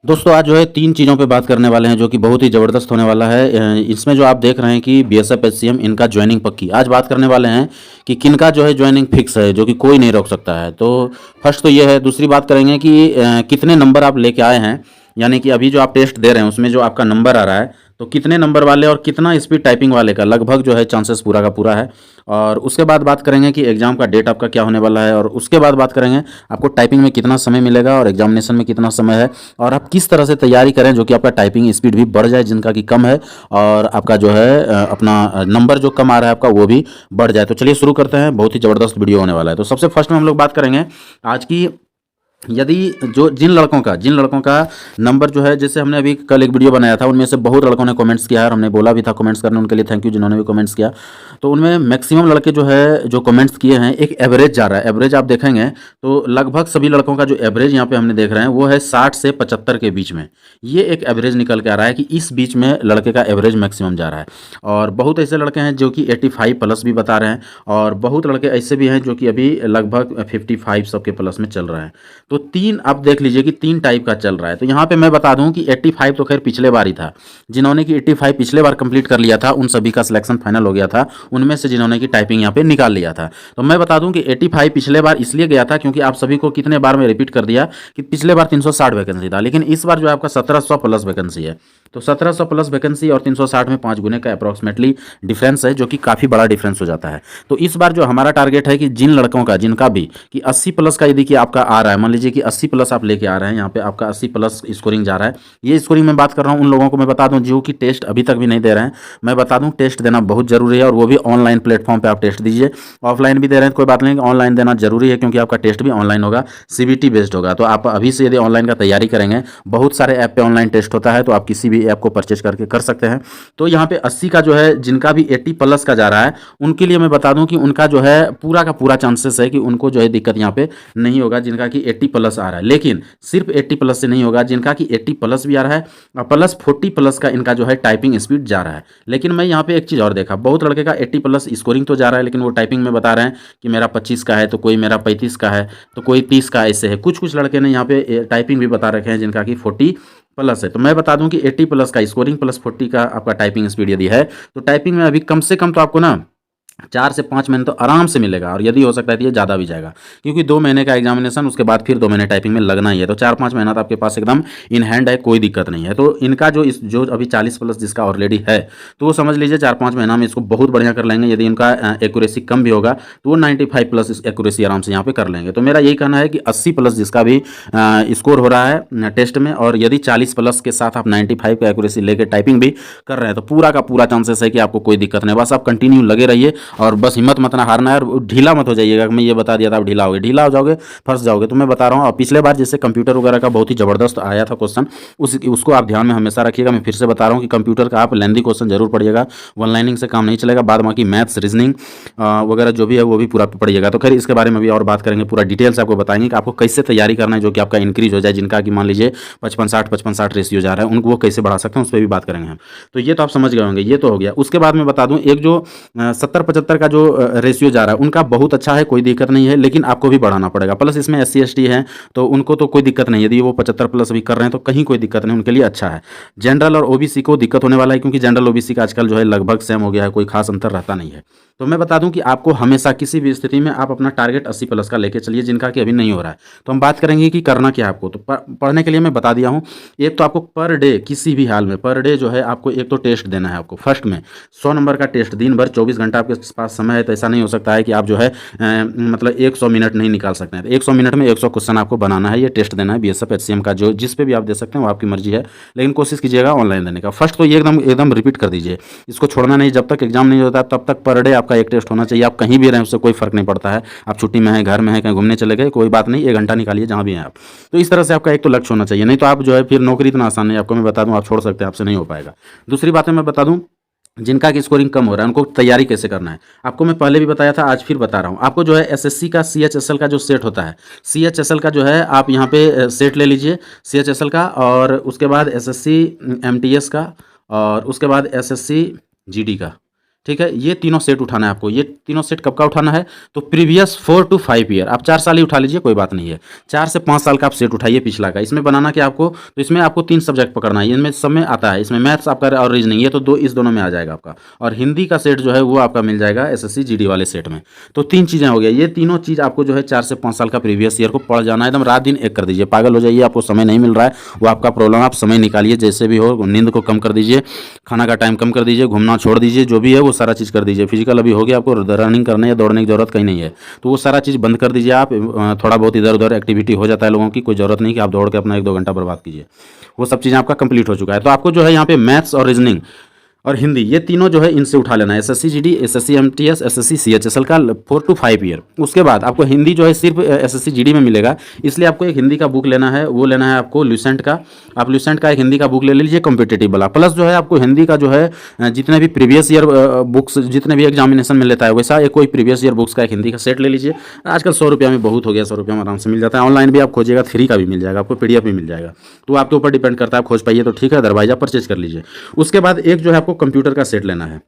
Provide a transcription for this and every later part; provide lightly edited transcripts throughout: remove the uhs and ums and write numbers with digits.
दोस्तों आज जो है 3 चीज़ों पे बात करने वाले हैं जो कि बहुत ही ज़बरदस्त होने वाला है। इसमें जो आप देख रहे हैं कि बीएसएफ एचसीएम इनका जॉइनिंग पक्की। आज बात करने वाले हैं कि किनका जो है जॉइनिंग फिक्स है जो कि कोई नहीं रोक सकता है। तो फर्स्ट तो ये है। दूसरी बात करेंगे कि कितने नंबर आप लेके आए हैं, यानी कि अभी जो आप टेस्ट दे रहे हैं उसमें जो आपका नंबर आ रहा है तो कितने नंबर वाले और कितना स्पीड टाइपिंग वाले का लगभग जो है चांसेस पूरा का पूरा है। और उसके बाद बात करेंगे कि एग्ज़ाम का डेट आपका क्या होने वाला है, और उसके बाद बात करेंगे आपको टाइपिंग में कितना समय मिलेगा और एग्जामिनेशन में कितना समय है, और आप किस तरह से तैयारी करें जो कि आपका टाइपिंग स्पीड भी बढ़ जाए जिनका कि कम है, और आपका जो है अपना नंबर जो कम आ रहा है आपका वो भी बढ़ जाए। तो चलिए शुरू करते हैं, बहुत ही ज़बरदस्त वीडियो होने वाला है। तो सबसे फर्स्ट में हम लोग बात करेंगे आज की, यदि जो जिन लड़कों का नंबर जो है, जैसे हमने अभी कल एक वीडियो बनाया था उनमें से बहुत लड़कों ने कमेंट्स किया है और हमने बोला भी था कमेंट्स करने, उनके लिए थैंक यू जिन्होंने भी कमेंट्स किया। तो उनमें मैक्सिमम लड़के जो है जो कमेंट्स किए हैं एक एवरेज जा रहा है। एवरेज आप देखेंगे तो लगभग सभी लड़कों का जो एवरेज यहाँ पे हमने देख रहे हैं वो है 60 से 75 के बीच में। ये एक एवरेज निकल के आ रहा है कि इस बीच में लड़के का एवरेज मैक्सिमम जा रहा है। और बहुत ऐसे लड़के हैं जो कि 85 प्लस भी बता रहे हैं, और बहुत लड़के ऐसे भी हैं जो कि अभी लगभग 55 सबके प्लस में चल रहा है। तो तीन आप देख लीजिए कि तीन टाइप का चल रहा है। तो यहाँ पे मैं बता दूं कि 85 तो खैर पिछले बार ही था, जिन्होंने कि 85 पिछले बार कंप्लीट कर लिया था उन सभी का सिलेक्शन फाइनल हो गया था, उनमें से जिन्होंने कि टाइपिंग यहाँ पे निकाल लिया था। तो मैं बता दूं कि 85 पिछले बार इसलिए गया था क्योंकि आप सभी को कितने बार में रिपीट कर दिया कि पिछले बार 360 वैकेंसी था, लेकिन इस बार जो आपका 1700 प्लस वैकेंसी है। तो 1700 प्लस वैकेंसी और 360 में 5 गुने का अप्रॉक्सीमेटली डिफरेंस है, जो कि काफ़ी बड़ा डिफरेंस हो जाता है। तो इस बार जो हमारा टारगेट है कि जिन लड़कों का जिनका भी कि 80 प्लस का यदि कि आपका आ रहा है, मान लीजिए कि 80 प्लस आप लेके आ रहे हैं, यहाँ पे आपका 80 प्लस स्कोरिंग जा रहा है। ये स्कोरिंग मैं बात कर रहा हूँ उन लोगों को मैं बता दूँ जो कि टेस्ट अभी तक भी नहीं दे रहे हैं। मैं बता दूँ टेस्ट देना बहुत जरूरी है, और वो भी ऑनलाइन प्लेटफॉर्म पर आप टेस्ट दीजिए। ऑफलाइन भी दे रहे हैं कोई बात नहीं, ऑनलाइन देना जरूरी है क्योंकि आपका टेस्ट भी ऑनलाइन होगा, सीबीटी बेस्ड होगा। तो आप अभी से यदि ऑनलाइन का तैयारी करेंगे, बहुत सारे ऐप पे ऑनलाइन टेस्ट होता है, तो आप किसी भी ऐप को परचेज करके कर सकते हैं। तो यहाँ पे 80 का जो है जिनका भी 80 प्लस का जा रहा है उनके लिए मैं बता दूं कि उनका जो है पूरा का पूरा चांसेस है कि उनको जो है दिक्कत यहाँ पे नहीं होगा, जिनका कि 80 प्लस आ रहा है। लेकिन सिर्फ 80 प्लस से नहीं होगा, जिनका कि 80 प्लस भी आ रहा है और प्लस 40 प्लस का इनका जो है टाइपिंग स्पीड जा रहा है। लेकिन मैं यहाँ पे एक चीज़ और देखा, बहुत लड़के का 80 प्लस स्कोरिंग तो जा रहा है, लेकिन वो टाइपिंग में बता रहे हैं कि मेरा 25 का है, तो कोई मेरा 35 का है, तो कोई 30 का, ऐसे है। कुछ कुछ लड़के ने यहाँ पे टाइपिंग भी बता रखे हैं जिनका कि 40 प्लस है। तो मैं बता दूं कि 80 प्लस का स्कोरिंग प्लस 40 का आपका टाइपिंग स्पीड यदि है, तो टाइपिंग में अभी कम से कम तो आपको ना 4 से 5 महीने तो आराम से मिलेगा, और यदि हो सकता है तो ये ज़्यादा भी जाएगा क्योंकि 2 महीने का एग्जामिनेशन, उसके बाद फिर 2 महीने टाइपिंग में लगना ही है। तो 4-5 महीना तो आपके पास एकदम इन हैंड है, कोई दिक्कत नहीं है। तो इनका जो अभी 40 प्लस जिसका ऑलरेडी है, तो वो समझ लीजिए 4-5 महीना में इसको बहुत बढ़िया कर लेंगे। यदि इनका एक्यूरेसी कम भी होगा तो वो 95 प्लस एक्यूरेसी आराम से यहाँ पे कर लेंगे। तो मेरा यही कहना है कि 80 प्लस जिसका भी स्कोर हो रहा है टेस्ट में, और यदि 40 प्लस के साथ आप 95 का एक्यूरेसी लेकर टाइपिंग भी कर रहे हैं, तो पूरा का पूरा चांसेस है कि आपको कोई दिक्कत नहीं। बस आप कंटिन्यू लगे रहिए और बस हिम्मत मत ना हारना है, और ढीला मत हो जाइएगा। मैं ये बता दिया था आप ढीला ढीला हो जाओगे, फंस जाओगे। तो मैं बता रहा हूँ, और पिछले बार जैसे कंप्यूटर वगैरह का बहुत ही ज़बरदस्त आया था क्वेश्चन, उसको आप ध्यान में हमेशा रखिएगा। मैं फिर से बता रहा हूँ कि कंप्यूटर का आप लेंदी क्वेश्चन जरूर पढ़िएगा, वन लाइनिंग से काम नहीं चलेगा। बाद बाकी मैथ्स रीजनिंग वगैरह जो भी है वो भी पूरा पढ़िएगा। तो खैर इसके बारे में भी और बात करेंगे, पूरा डिटेल से आपको बताएंगे कि आपको कैसे तैयारी करना है जो कि आपका इंक्रीज हो जाए, जिनका कि मान लीजिए 55-60 रेशियो जा रहा है उनको वो कैसे बढ़ा सकते हैं, उस पर भी बात करेंगे हम। तो ये तो आप समझ गए होंगे, ये तो हो गया। उसके बाद मैं बता दूं एक जो 70-75 का जो रेशियो जा रहा है उनका बहुत अच्छा है, कोई दिक्कत नहीं है, लेकिन आपको भी बढ़ाना पड़ेगा। प्लस इसमें SC ST है तो उनको तो कोई दिक्कत नहीं है, यदि वो 75 प्लस भी कर रहे हैं तो कहीं कोई दिक्कत नहीं, उनके लिए अच्छा है। जनरल और OBC को दिक्कत होने वाला है क्योंकि जनरल OBC का आजकल जो है लगभग सेम हो गया है, कोई खास अंतर रहता नहीं है। तो मैं बता दूं कि आपको हमेशा किसी भी स्थिति में आप अपना टारगेट 80 प्लस का लेके चलिए, जिनका कि अभी नहीं हो रहा है। तो हम बात करेंगे कि करना क्या है आपको। तो पढ़ने के लिए मैं बता दिया हूँ, एक तो आपको पर डे किसी भी हाल में पर डे जो है आपको एक तो टेस्ट देना है। आपको फर्स्ट में 100 नंबर का टेस्ट, दिन भर 24 घंटा आपके पास समय है, तो ऐसा नहीं हो सकता है कि आप जो है मतलब 100 मिनट नहीं निकाल सकते हैं। तो 100 मिनट में 100 क्वेश्चन आपको बनाना है, ये टेस्ट देना है BSF HCM का, जो जिस पे भी आप दे सकते हैं वो आपकी मर्जी है, लेकिन कोशिश कीजिएगा ऑनलाइन देने का। फर्स्ट तो ये एकदम एकदम रिपीट कर दीजिए, इसको छोड़ना नहीं। जब तक एग्जाम नहीं होता तब तक पर डे आपका एक टेस्ट होना चाहिए। आप कहीं भी रहें उससे कोई फर्क नहीं पड़ता है, आप छुट्टी में हैं, घर में हैं, कहीं घूमने चले गए, कोई बात नहीं, 1 घंटा निकालिए जहाँ भी हैं आप। तो इस तरह से आपका एक तो लक्ष्य होना चाहिए, नहीं तो आप जो है फिर नौकरी इतना आसान नहीं, आपको मैं बता दूं आप छोड़ सकते हैं, आपसे नहीं हो पाएगा। दूसरी बात मैं बता दूं, जिनका की स्कोरिंग कम हो रहा है उनको तैयारी कैसे करना है, आपको मैं पहले भी बताया था, आज फिर बता रहा हूँ। आपको जो है SSC का CHSL का जो सेट होता है, CHSL का जो है आप यहाँ पे सेट ले लीजिए CHSL का, और उसके बाद SSC MTS का, और उसके बाद SSC GD का। ठीक है, ये तीनों सेट उठाना है आपको। ये तीनों सेट कब का उठाना है? तो प्रीवियस 4 to 5 ईयर, आप 4 साल ही उठा लीजिए, कोई बात नहीं है। 4 से 5 साल का आप सेट उठाइए पिछला का। इसमें बनाना क्या आपको? तो इसमें आपको 3 सब्जेक्ट पकड़ना है, इनमें सब में आता है। इसमें मैथ्स आपका और रीजनिंग, ये तो दो, इस दोनों में आ जाएगा आपका। और हिंदी का सेट जो है वो आपका मिल जाएगा एसएससी जीडी वाले सेट में। तो 3 चीज़ें हो गया। ये तीनों चीज़ आपको जो है 4 से 5 साल का प्रीवियस ईयर को पढ़ जाना है, एकदम रात दिन एक कर दीजिए। पागल हो जाइए, आपको समय नहीं मिल रहा है, वो आपका प्रॉब्लम, आप समय निकालिए जैसे भी हो। नींद को कम कर दीजिए, खाना का टाइम कम कर दीजिए, घूमना छोड़ दीजिए, जो भी है वो सारा चीज़ कर दीजिए। फिजिकल अभी हो गया, आपको रनिंग करने या दौड़ने की जरूरत कहीं नहीं है, तो वो सारा चीज़ बंद कर दीजिए आप। थोड़ा बहुत इधर उधर एक्टिविटी हो जाता है लोगों की, कोई ज़रूरत नहीं कि आप दौड़ के अपना 1-2 घंटा बर्बाद कीजिए। वो सब चीज़ें आपका कंप्लीट हो चुका है। तो आपको जो है यहाँ पे मैथ्स और रीजनिंग और हिंदी, ये तीनों जो है इनसे उठा लेना है। SSC GD, SSC MTS, SSC CHSL का 4 to 5 ईयर। उसके बाद आपको हिंदी जो है सिर्फ एसएससी जीडी में मिलेगा, इसलिए आपको एक हिंदी का बुक लेना है। वो लेना है आपको ल्यूसेंट का। आप ल्यूसेंट का एक हिंदी का बुक ले लीजिए, कॉम्पिटेटिव वाला। प्लस जो है आपको हिंदी का जो है जितने भी प्रीवियस ईयर बुक्स, जितने भी एग्जामिनेशन में लेता है, वैसा एक कोई प्रीवियस ईयर बुक्स का एक हिंदी का सेट ले लीजिए। आजकल 100 रुपया में बहुत हो गया, 100 रुपया में आराम से मिल जाता है। ऑनलाइन भी आप खोजिएगा, फ्री का भी मिल जाएगा आपको, पीडीएफ भी मिल जाएगा। तो आपके ऊपर डिपेंड करता है, आप खोज पाइए तो ठीक है, अदरवाइज आप परचेज कर लीजिए। उसके बाद एक जो है आपको कंप्यूटर का सेट लेना है।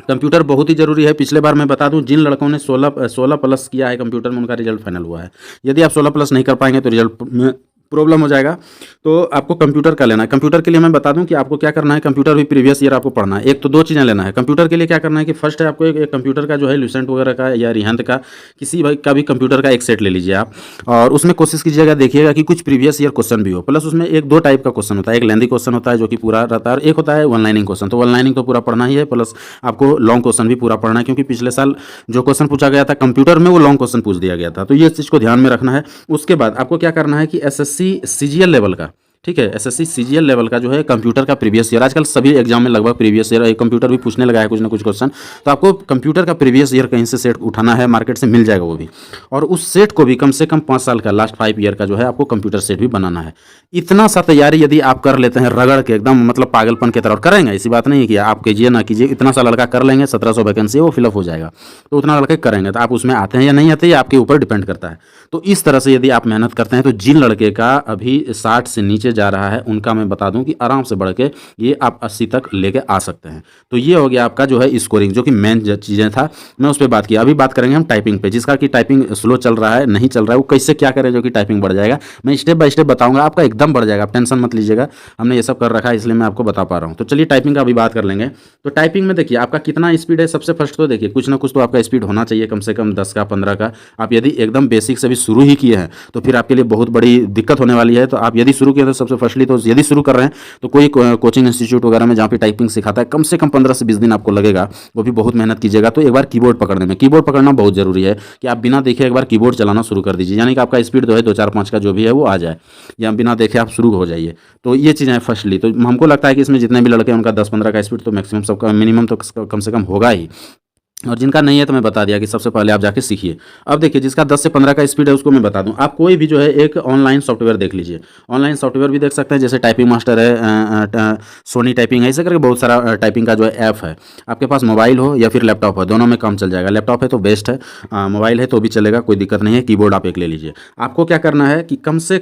कंप्यूटर बहुत ही जरूरी है। पिछले बार मैं बता दूं, जिन लड़कों ने 16 प्लस किया है कंप्यूटर में, उनका रिजल्ट फाइनल हुआ है। यदि आप 16 प्लस नहीं कर पाएंगे तो रिजल्ट में प्रॉब्लम हो जाएगा। तो आपको कंप्यूटर का लेना है। कंप्यूटर के लिए मैं बता दूं कि आपको क्या करना है, कंप्यूटर भी प्रीवियस ईयर आपको पढ़ना है। एक तो 2 चीज़ें लेना है कंप्यूटर के लिए। क्या करना है कि फर्स्ट है आपको एक कंप्यूटर का जो है ल्यूसेंट वगैरह का या रिहंत का, किसी भाई का भी कंप्यूटर का एक सेट ले लीजिए आप। और उसमें कोशिश कीजिएगा, देखिएगा कि कुछ प्रीवियस ईयर क्वेश्चन भी हो। प्लस उसमें 1-2 टाइप का क्वेश्चन होता है। एक लेंदी क्वेश्चन होता है जो कि पूरा रहता है, और एक होता है वन लाइनिंग क्वेश्चन। तो वन लाइनिंग तो पूरा पढ़ना ही है, प्लस आपको लॉन्ग क्वेश्चन भी पूरा पढ़ना है, क्योंकि पिछले साल जो क्वेश्चन पूछा गया था कंप्यूटर में, वो लॉन्ग क्वेश्चन पूछ दिया गया था। तो ये चीज़ को ध्यान में रखना है। उसके बाद आपको क्या करना है कि एसएससी सीजीएल लेवल का, ठीक है, एसएससी सीजीएल लेवल का जो है कंप्यूटर का प्रीवियस ईयर, आजकल सभी एग्जाम में लगभग प्रीवियस ईयर कंप्यूटर भी पूछने लगा है कुछ ना कुछ क्वेश्चन। तो आपको कंप्यूटर का प्रीवियस ईयर कहीं से सेट उठाना है, मार्केट से मिल जाएगा वो भी। और उस सेट को भी कम से कम 5 साल का, लास्ट 5 ईयर का जो है आपको कंप्यूटर सेट भी बनाना है। इतना सा तैयारी यदि आप कर लेते हैं रगड़ के एकदम, मतलब पागलपन की तरह, और करेंगे, ऐसी बात नहीं है कि आप कीजिए ना कीजिए, इतना सा लड़का कर लेंगे, 1700 वैकेंसी वो फिलअप हो जाएगा। तो उतना लड़के करेंगे। तो आप उसमें आते हैं या नहीं आते, ये आपके ऊपर डिपेंड करता है। तो इस तरह से यदि आप मेहनत करते हैं, तो जिन लड़के का अभी 60 से नीचे जा रहा है, उनका मैं बता दूं कि आराम से बढ़ के ये आप 80 तक लेके आ सकते हैं। तो ये हो गया आपका जो है स्कोरिंग, जो कि मेन चीज़ें था, मैं उस पर बात किया। अभी बात करेंगे हम टाइपिंग पे, जिसका कि टाइपिंग स्लो चल रहा है, नहीं चल रहा है, वो कैसे क्या करे जो कि टाइपिंग बढ़ जाएगा। मैं स्टेप बाय स्टेप बताऊंगा, आपका एकदम बढ़ जाएगा, आप टेंशन मत लीजिएगा। हमने ये सब कर रखा है, इसलिए मैं आपको बता पा रहा हूँ। तो चलिए टाइपिंग का अभी बात कर लेंगे। तो टाइपिंग में देखिए आपका कितना स्पीड है। सबसे फर्स्ट तो देखिए कुछ ना कुछ तो आपका स्पीड होना चाहिए, कम से कम 10 का, 15 का। आप यदि एकदम बेसिक से भी शुरू ही किए हैं तो फिर आपके लिए बहुत बड़ी दिक्कत होने वाली है। तो आप यदि शुरू किए तो सबसे फर्स्टली, तो यदि शुरू कर रहे हैं तो कोई कोचिंग इंस्टीट्यूट वगैरह में जहाँ पे टाइपिंग सिखाता है, कम से कम 15 से 20 दिन आपको लगेगा, वो भी बहुत मेहनत कीजिएगा। तो एक बार कीबोर्ड पकड़ने में, कीबोर्ड पकड़ना बहुत जरूरी है कि आप बिना देखे एक बार कीबोर्ड चलाना शुरू कर दीजिए, यानी कि आपका स्पीड जो है 2, 4, 5 का जो भी है वो आ जाए, या बिना देखे आप शुरू हो जाइए। तो ये चीज़ें हैं फर्स्टली। तो हमको लगता है कि इसमें जितने भी लड़के हैं उनका 10-15 का स्पीड तो मैक्सिमम सबका, मिनिमम तो कम से कम होगा ही। और जिनका नहीं है तो मैं बता दिया कि सबसे पहले आप जाके सीखिए। अब देखिए जिसका 10 से 15 का स्पीड है उसको मैं बता दूं, आप कोई भी जो है एक ऑनलाइन सॉफ्टवेयर देख लीजिए। ऑनलाइन सॉफ्टवेयर भी देख सकते हैं, जैसे टाइपिंग मास्टर है, सोनी टाइपिंग है, ऐसे करके बहुत सारा टाइपिंग का जो है ऐप है। आपके पास मोबाइल हो या फिर लैपटॉप हो, दोनों में काम चल जाएगा। लैपटॉप है तो बेस्ट है, मोबाइल है तो भी चलेगा, कोई दिक्कत नहीं है। कीबोर्ड आप एक ले लीजिए। आपको क्या करना है कि कम से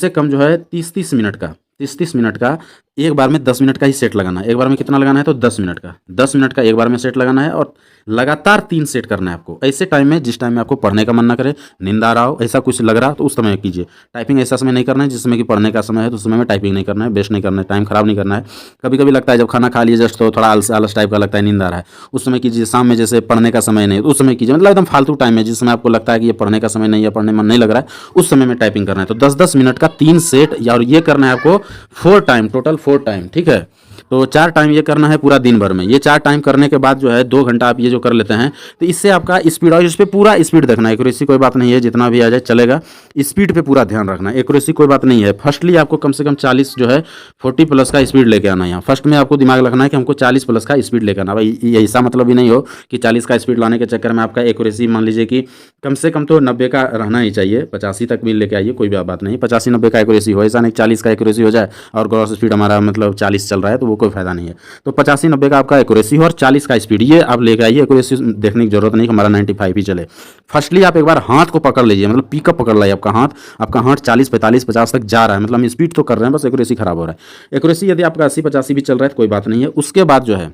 कम जो है 30-30 मिनट का, 30-30 मिनट का, एक बार में 10 मिनट का ही सेट लगाना है। एक बार में कितना लगाना है तो 10 मिनट का, 10 मिनट का एक बार में सेट लगाना है। और लगातार 3 सेट करना है आपको, ऐसे टाइम में जिस टाइम में आपको पढ़ने का मन ना करे, नींद आ रहा हो, ऐसा कुछ लग रहा तो उस समय कीजिए। टाइपिंग ऐसा समय नहीं करना है जिसमें कि पढ़ने का समय है, तो उस समय में टाइपिंग नहीं करना है, वेस्ट नहीं करना है, टाइम खराब नहीं करना है। कभी कभी लगता है जब खाना खा लिए जस्ट तो थोड़ा आलस टाइप का लगता है, नींद आ रहा है, उस समय कीजिए। शाम में जैसे पढ़ने का समय नहीं, उस समय कीजिए। मतलब एकदम फालतू टाइम में जिस समय आपको लगता है कि ये पढ़ने का समय नहीं है, पढ़ने मन नहीं लग रहा है, उस समय में टाइपिंग करना है। तो 10-10 मिनट का 3 सेट, और ये करना है आपको 4 टाइम, टोटल 4 टाइम, ठीक है। तो 4 टाइम ये करना है पूरा दिन भर में। ये 4 टाइम करने के बाद जो है 2 घंटा आप ये जो कर लेते हैं, तो इससे आपका स्पीड, और इस पर पूरा स्पीड देखना है। एक्यूरेसी कोई बात नहीं है, जितना भी आ जाए चलेगा, स्पीड पे पूरा ध्यान रखना है। एक्यूरेसी कोई बात नहीं है। फर्स्टली आपको कम से कम 40 जो है 40 प्लस का स्पीड लेके आना है। यहाँ फर्स्ट में आपको दिमाग रखना है कि हमको 40 प्लस का स्पीड लेकर आना। भाई ये ऐसा मतलब ही नहीं हो कि 40 का स्पीड लाने के चक्कर में आपका एक्यूरेसी मान लीजिए कि कम से कम तो 90 का रहना ही चाहिए, 85 तक भी लेके आइए, कोई बात नहीं। 85-90 का एक्यूरेसी हो, ऐसा नहीं 40 का एक्यूरेसी हो जाए और ग्रॉस स्पीड हमारा मतलब 40 चल रहा है, तो वो कोई फायदा नहीं है। तो 85-90 का आपका एक्यूरेसी हो और 40 का स्पीड, ये आप लेके आइए। एक्यूरेसी देखने की जरूरत नहीं कि हमारा 95 ही चले। फर्स्टली आप एक बार हाथ को पकड़ लीजिए, मतलब पिकअप पकड़ लाइए। आपका हाथ 40, 45, 50 तक जा रहा है, मतलब हम स्पीड तो कर रहे हैं, बस एक्यूरेसी खराब हो रहा है। एक्यूरेसी यदि आपका 80-85 भी चल रहा है तो कोई बात नहीं है। उसके बाद जो है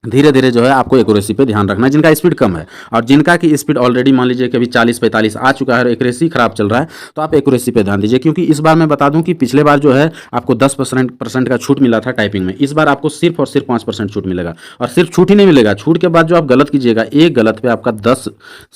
धीरे धीरे जो है आपको एक्यूरेसी पे ध्यान रखना है, जिनका स्पीड कम है और जिनका की स्पीड ऑलरेडी मान लीजिए कि अभी 40-45 आ चुका है और एक्यूरेसी खराब चल रहा है, तो आप एक्यूरेसी पे ध्यान दीजिए। क्योंकि इस बार मैं बता दूं कि पिछले बार जो है आपको 10% का छूट मिला था टाइपिंग में, इस बार आपको सिर्फ और सिर्फ 5% छूट मिलेगा। और सिर्फ छूट ही नहीं मिलेगा, छूट के बाद जो आप गलत कीजिएगा, एक गलत पे आपका 10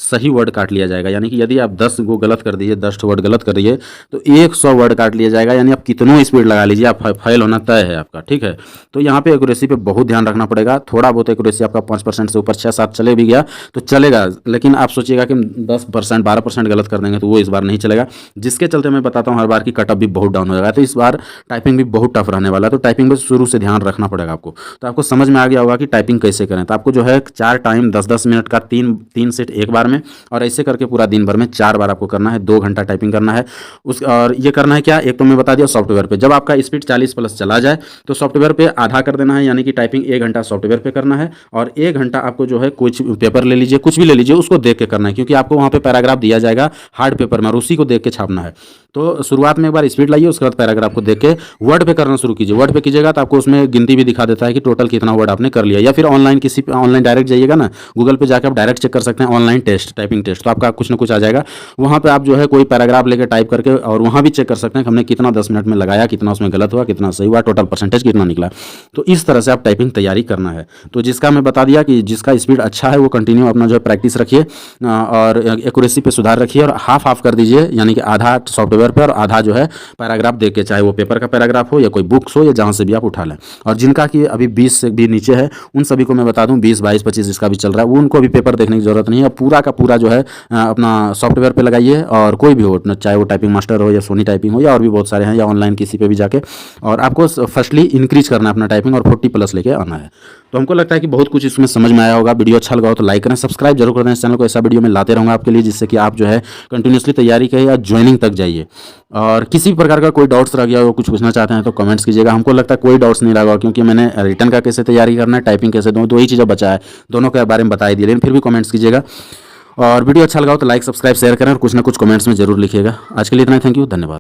सही वर्ड काट लिया जाएगा। यानी कि यदि आप 10 को गलत कर दीजिए, 10 वर्ड गलत कर दिए तो 100 वर्ड काट लिया जाएगा। यानी आप कितनों स्पीड लगा लीजिए, आप फेल होना तय है आपका, ठीक है। तो यहाँ पे एक्यूरेसी पे बहुत ध्यान रखना पड़ेगा। थोड़ा बहुत एक्यूरेसी आपका 5% से ऊपर 6-7 चले भी गया तो चलेगा, लेकिन आप सोचिएगा कि 10% 12% गलत कर देंगे तो वो इस बार नहीं चलेगा। जिसके चलते मैं बताता हूँ हर बार की कटअप भी बहुत डाउन हो जाएगा। तो इस बार टाइपिंग भी बहुत टफ रहने वाला है, तो टाइपिंग में शुरू से ध्यान रखना पड़ेगा आपको। तो आपको समझ में आ गया होगा कि टाइपिंग कैसे करें। तो आपको जो है 4 टाइम 10-10 मिनट का 3 सेट एक बार में, और ऐसे करके पूरा दिन भर में 4 बार आपको करना है, 2 घंटा टाइपिंग करना है। और ये करना है क्या, एक तो मैं बता दिया सॉफ्टवेयर पे, जब आपका स्पीड 40+ चला जाए तो सॉफ्टवेयर पे आधा कर देना है। यानी कि टाइपिंग 1 घंटा सॉफ्टवेयर पे करना है और 1 घंटा आपको जो है कुछ पेपर ले लीजिए, कुछ भी ले लीजिए, उसको देख के करना है। क्योंकि आपको वहाँ पे पैराग्राफ दिया जाएगा हार्ड पेपर में और उसी को देख के छापना है। तो शुरुआत में एक बार स्पीड लाइए, उसके बाद पैराग्राफ को देख के वर्ड पे करना शुरू कीजिए। वर्ड पे कीजिएगा तो आपको उसमें गिनती भी दिखा देता है कि टोटल कितना वर्ड आपने कर लिया। या फिर ऑनलाइन ऑनलाइन डायरेक्ट जाइएगा ना, गूगल पे जाकर आप डायरेक्ट चेक कर सकते हैं ऑनलाइन टेस्ट, टाइपिंग टेस्ट, तो आपका कुछ ना कुछ आ जाएगा। वहाँ पे आप जो है कोई पैराग्राफ लेकर टाइप करके और वहाँ भी चेक कर सकते हैं कि हमने कितना 10 मिनट में लगाया, कितना उसमें गलत हुआ, कितना सही हुआ, टोटल परसेंटेज कितना निकला। तो इस तरह से आप टाइपिंग तैयारी करना है। तो जिसका मैं बता दिया कि जिसका स्पीड अच्छा है वो कंटिन्यू अपना जो है प्रैक्टिस रखिए और एक्यूरेसी पे सुधार रखिए, और हाफ हाफ कर दीजिए। यानी कि आधा सॉफ्टवेयर पे और आधा जो है पैराग्राफ देख के, चाहे वो पेपर का पैराग्राफ हो या कोई बुक्स हो या जहाँ से भी आप उठा लें। और जिनका कि अभी 20 से भी नीचे है उन सभी को मैं बता दूं 20, 22, 25 जिसका भी चल रहा है वो उनको अभी पेपर देखने की जरूरत नहीं है। पूरा का पूरा जो है अपना सॉफ्टवेयर पे लगाइए, और कोई भी हो, चाहे वो टाइपिंग मास्टर हो या सोनी टाइपिंग हो या और भी बहुत सारे हैं, या ऑनलाइन किसी पे भी जाके, और आपको फर्स्टली इंक्रीज करना है अपना टाइपिंग और 40+ लेके आना है। तो हमको लगता है कि बहुत कुछ इसमें समझ में आया होगा। वीडियो अच्छा लगा हो तो लाइक करें, सब्सक्राइब जरूर कर दें इस चैनल को। ऐसा वीडियो मैं लाते रहूँगा आपके लिए, जिससे कि आप जो है कंटिन्यूसली तैयारी करें या ज्वाइनिंग तक जाइए। और किसी भी प्रकार का कोई डाउट्स रह गया हो, कुछ पूछना चाहते हैं तो कमेंट्स कीजिएगा। हमको लगता है कोई डाउट्स नहीं लगा, क्योंकि मैंने रिटर्न का कैसे तैयारी करना है, टाइपिंग कैसे दूँ, 2 ही चीज़ें बचा है, दोनों के बारे में बता ही दिए, लेकिन फिर भी कमेंट्स कीजिएगा। और वीडियो अच्छा लगा हो तो लाइक, सब्सक्राइब, शेयर करें और कुछ ना कुछ कमेंट्स में जरूर लिखिएगा। आज के लिए इतना ही, थैंक यू, धन्यवाद।